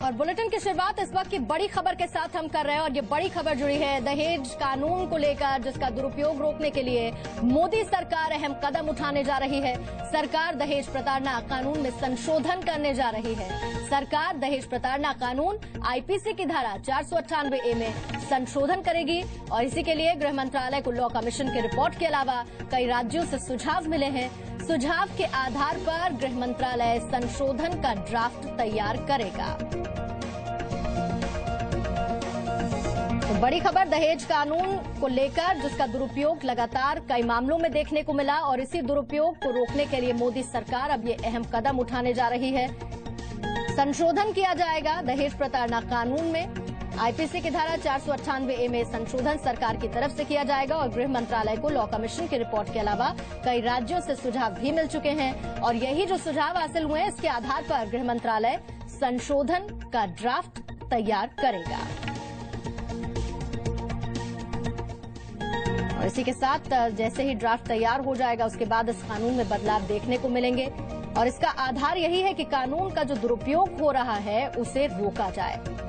और बुलेटिन की शुरुआत इस वक्त की बड़ी खबर के साथ हम कर रहे हैं और ये बड़ी खबर जुड़ी है दहेज कानून को लेकर, जिसका दुरुपयोग रोकने के लिए मोदी सरकार अहम कदम उठाने जा रही है। सरकार दहेज प्रताड़ना कानून में संशोधन करने जा रही है। सरकार दहेज प्रताड़ना कानून आईपीसी की धारा 498A में संशोधन करेगी और इसी के लिए गृह मंत्रालय को लॉ कमीशन की रिपोर्ट के अलावा कई राज्यों से सुझाव मिले हैं। सुझाव के आधार पर गृह मंत्रालय संशोधन का ड्राफ्ट तैयार करेगा। तो बड़ी खबर दहेज कानून को लेकर, जिसका दुरुपयोग लगातार कई मामलों में देखने को मिला और इसी दुरुपयोग को रोकने के लिए मोदी सरकार अब ये अहम कदम उठाने जा रही है। संशोधन किया जाएगा दहेज प्रताड़ना कानून में। आईपीसी की धारा 498A में संशोधन सरकार की तरफ से किया जाएगा और गृह मंत्रालय को लॉ कमीशन की रिपोर्ट के अलावा कई राज्यों से सुझाव भी मिल चुके हैं और यही जो सुझाव हासिल हुए हैं, इसके आधार पर गृह मंत्रालय संशोधन का ड्राफ्ट तैयार करेगा। और इसी के साथ जैसे ही ड्राफ्ट तैयार हो जाएगा, उसके बाद इस कानून में बदलाव देखने को मिलेंगे और इसका आधार यही है कि कानून का जो दुरुपयोग हो रहा है उसे रोका जाए।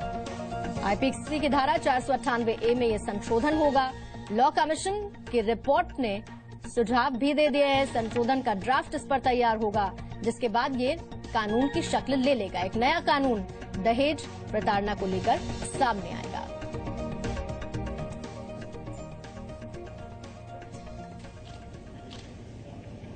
आईपीसी की धारा 498A में ये संशोधन होगा। लॉ कमीशन की रिपोर्ट ने सुझाव भी दे दिए हैं। संशोधन का ड्राफ्ट इस पर तैयार होगा, जिसके बाद ये कानून की शक्ल ले लेगा। एक नया कानून दहेज प्रताड़ना को लेकर सामने आएगा।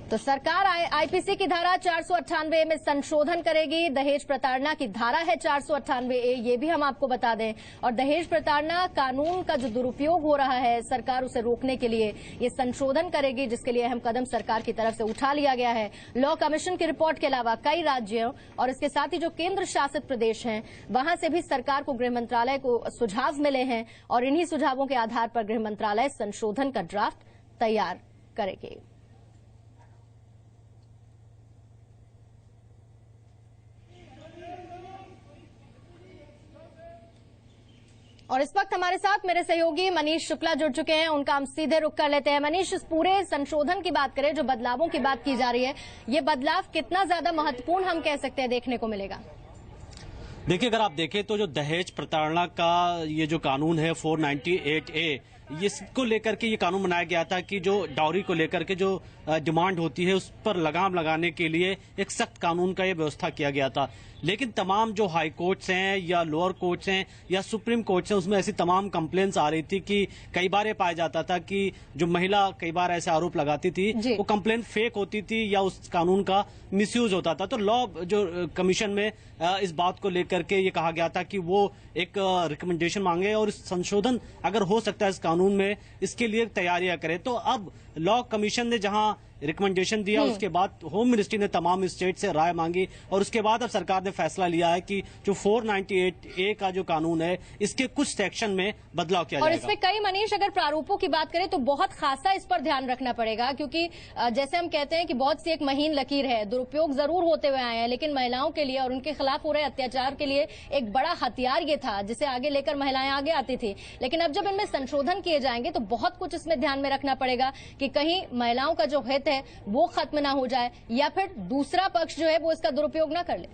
तो सरकार आईपीसी की धारा 498A में संशोधन करेगी। दहेज प्रताड़ना की धारा है 498A, ये भी हम आपको बता दें। और दहेज प्रताड़ना कानून का जो दुरुपयोग हो रहा है, सरकार उसे रोकने के लिए ये संशोधन करेगी, जिसके लिए अहम कदम सरकार की तरफ से उठा लिया गया है। लॉ कमीशन की रिपोर्ट के अलावा कई राज्यों और इसके साथ ही जो केंद्र शासित प्रदेश हैं, वहां से भी सरकार को गृह मंत्रालय को सुझाव मिले हैं और इन्हीं सुझावों के आधार पर गृह मंत्रालय संशोधन का ड्राफ्ट तैयार करेगी। और इस वक्त हमारे साथ मेरे सहयोगी मनीष शुक्ला जुड़ चुके हैं, उनका हम सीधे रुख कर लेते हैं। मनीष, इस पूरे संशोधन की बात करें, जो बदलावों की बात की जा रही है, ये बदलाव कितना ज्यादा महत्वपूर्ण हम कह सकते हैं देखने को मिलेगा? देखिए, अगर आप देखें तो जो दहेज प्रताड़ना का ये जो कानून है 498A, इसको लेकर के ये कानून बनाया गया था कि जो डाउरी को लेकर के जो डिमांड होती है उस पर लगाम लगाने के लिए एक सख्त कानून का ये व्यवस्था किया गया था। लेकिन तमाम जो हाई कोर्ट्स हैं या लोअर कोर्ट्स हैं या सुप्रीम कोर्ट्स हैं, उसमें ऐसी तमाम कंप्लेंट्स आ रही थी कि कई बार ये पाया जाता था कि जो महिला कई बार ऐसे आरोप लगाती थी, वो कंप्लेंट फेक होती थी या उस कानून का मिसयूज होता था। तो लॉ जो कमीशन में इस बात को लेकर के ये कहा गया था कि वो एक रिकमेंडेशन मांगे और संशोधन अगर हो सकता है इस कानून में, इसके लिए तैयारियां करें। तो अब लॉ कमीशन ने जहां रिकमेंडेशन दिया, उसके बाद होम मिनिस्ट्री ने तमाम स्टेट से राय मांगी और उसके बाद अब सरकार ने फैसला लिया है कि जो 498A का जो कानून है, इसके कुछ सेक्शन में बदलाव किया जाएगा। और इसमें कई, मनीष, अगर प्रारूपों की बात करें तो बहुत खासा इस पर ध्यान रखना पड़ेगा, क्योंकि जैसे हम कहते हैं कि बहुत सी एक महीन लकीर है। दुरुपयोग जरूर होते हुए आए हैं, लेकिन महिलाओं के लिए और उनके खिलाफ हो रहे अत्याचार के लिए एक बड़ा हथियार ये था, जिसे आगे लेकर महिलाएं आगे आती थी। लेकिन अब जब इनमें संशोधन किए जाएंगे तो बहुत कुछ इसमें ध्यान में रखना पड़ेगा कि कहीं महिलाओं का जो हित है वो खत्म ना हो जाए या फिर दूसरा पक्ष जो है वो इसका दुरुपयोग ना कर ले।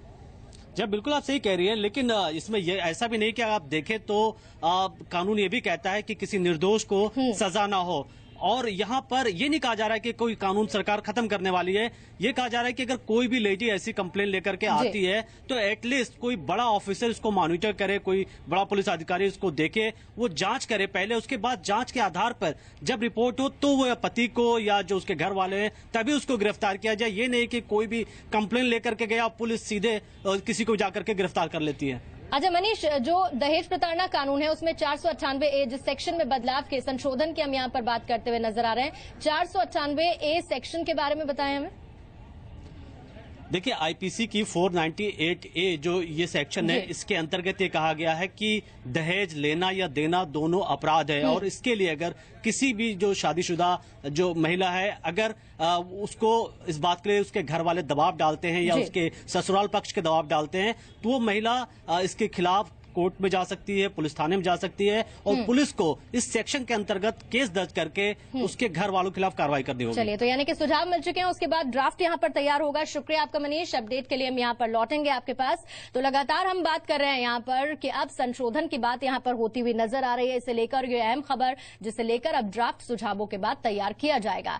जब बिल्कुल आप सही कह रही हैं, लेकिन इसमें ये ऐसा भी नहीं कि आप देखें तो कानून ये भी कहता है कि किसी निर्दोष को सजा ना हो। और यहाँ पर ये नहीं कहा जा रहा है कि कोई कानून सरकार खत्म करने वाली है। ये कहा जा रहा है कि अगर कोई भी लेडी ऐसी कंप्लेन लेकर के आती है तो एटलीस्ट कोई बड़ा ऑफिसर इसको मॉनिटर करे, कोई बड़ा पुलिस अधिकारी इसको देखे, वो जांच करे पहले। उसके बाद जांच के आधार पर जब रिपोर्ट हो तो वो पति को या जो उसके घर वाले हैं तभी उसको गिरफ्तार किया जाए। ये नहीं कि कोई भी कंप्लेन लेकर के गया, पुलिस सीधे किसी को जाकर के गिरफ्तार कर लेती है। अच्छा मनीष, जो दहेज प्रताड़ना कानून है उसमें 498A जिस सेक्शन में बदलाव के संशोधन की हम यहाँ पर बात करते हुए नजर आ रहे हैं, 498A सेक्शन के बारे में बताएं हमें। देखिए, आईपीसी की 498A जो ये सेक्शन है, इसके अंतर्गत ये कहा गया है कि दहेज लेना या देना दोनों अपराध है और इसके लिए अगर किसी भी जो शादीशुदा जो महिला है, अगर उसको इस बात के लिए उसके घर वाले दबाव डालते हैं या उसके ससुराल पक्ष के दबाव डालते हैं, तो वो महिला इसके खिलाफ कोर्ट में जा सकती है, पुलिस थाने में जा सकती है और पुलिस को इस सेक्शन के अंतर्गत केस दर्ज करके उसके घर वालों के खिलाफ कार्रवाई करनी होगी। चलिए, तो यानी कि सुझाव मिल चुके हैं, उसके बाद ड्राफ्ट यहाँ पर तैयार होगा। शुक्रिया आपका मनीष, अपडेट के लिए हम यहाँ पर लौटेंगे आपके पास। तो लगातार हम बात कर रहे हैं यहाँ पर कि अब संशोधन की बात यहाँ पर होती हुई नजर आ रही है। इसे लेकर ये अहम खबर जिसे लेकर अब ड्राफ्ट सुझावों के बाद तैयार किया जाएगा।